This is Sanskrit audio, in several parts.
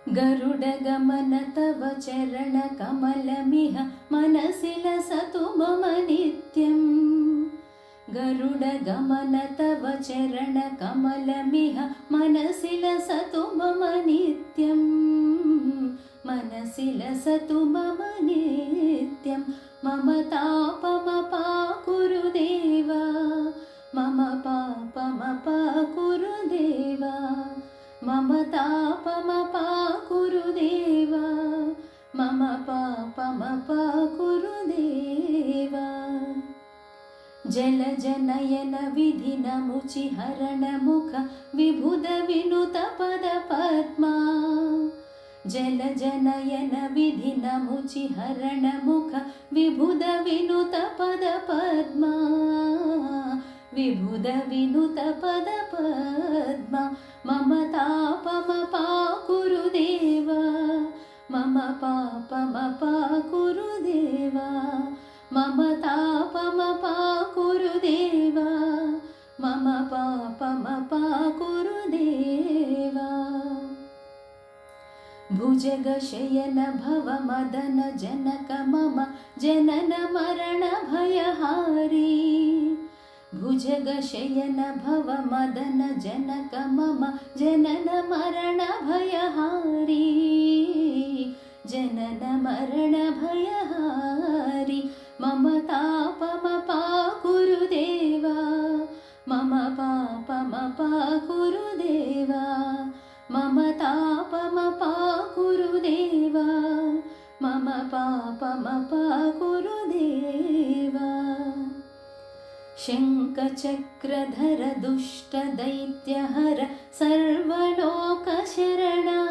गरुडगमन तव चरणकमलमिह मनसि लसतु मम नित्यम्। गरुडगमन तव चरणकमलमिह मनसि लसतु मम नित्यम्। मनसि लसतु मम नित्यं। मम तापमपाकुरु देव, मम पापमपाकुरु देव। मम तापमपाकुरु देव, मम पापमपाकुरु देव। जलजनयन विधिनमुचिहरण मुख विबुध विनुत पद पद्मा। जलजनयन विधिनमुचिहरण मुख विबुध विनुत पद पद्मा। विबुध विनुत पद पद्मा। मम तापमपाकुरु देव, मम पापमपाकुरु देव। मम तापमपाकुरु देव, मम पापमपाकुरु देव। भुजगशयन भव मदन जनक मम जनन मरण भयहारी। भुजगशयन भव मदन जनक मम जनन मरण भयहारी। जनन मरण भयहारी। मम तापमपाकुरु देव, मम पापमपाकुरु देव। मम तापमपाकुरु देव, मम पापमपाकुरु देव। शङ्खचक्रधर दुष्ट दैत्यहर सर्वलोकशरणा।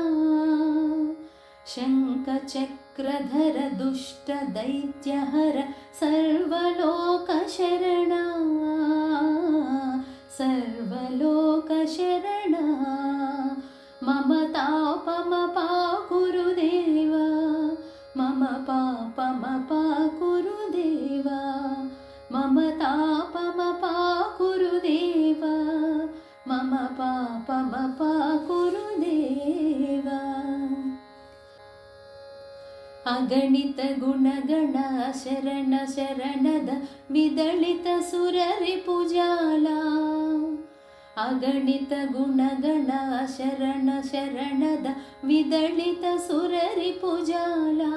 शङ्खचक्रधर दुष्ट दैत्यहर सर्वलोकशरणा। सर्वलोकशरणा। मम तापमपाकुरु देव, मम पापमपाकुरु देव। मम तापमपाकुरु देव, मम पापमपाकुरु देव। अगणित गुणगण शरण शरणद विदलित सुररिपुजाला। अगणित गुणगण शरण शरणद विदलित सुररिपुजाला।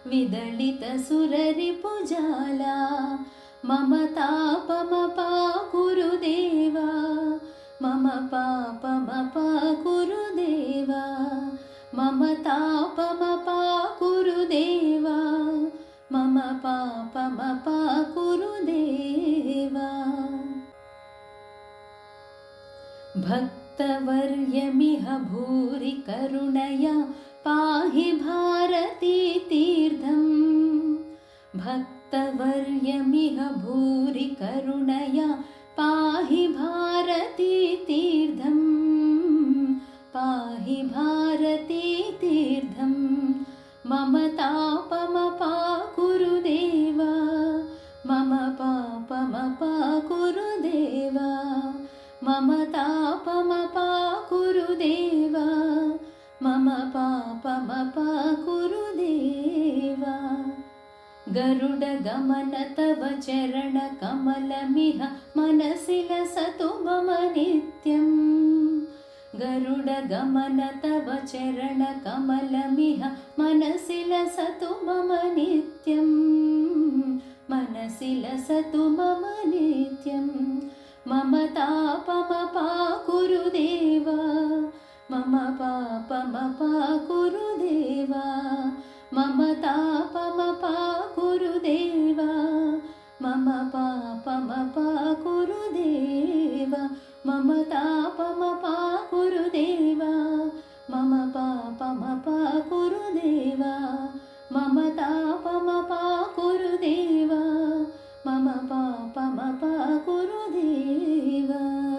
विदलित सुररिपुजाला। मम तापमपाकुरु देव, मम पापमपाकुरु देव। मम तापमपाकुरु देव, मम पापमपाकुरु देव। भक्तवर्यमिह भूरि करुणया पाहि भारती तीर्थम्। भक्तवर्यमिह भूरि करुणया पाहि भारती तीर्थम्। पाहि भारती तीर्थम्। मम तापमपाकुरु देव, मम पापमपाकुरु देव। मम तापमपाकुरु देव, मम पापमपाकुरु देव। गरुडगमन तव चरणकमलमिह मनसि लसतु मम नित्यम्। गरुडगमन तव चरणकमलमिह मनसि लसतु मम नित्यम्। मनसि लसतु मम नित्यम्। मम तापमपाकुरु देव, मम पापमपाकुरु देव। मम तापमपाकुरु देव, मम पापमपाकुरु देव। मम तापमपाकुरु देव, मम पापमपाकुरु देव। मम तापमपाकुरु देव, मम पापमपाकुरु देव।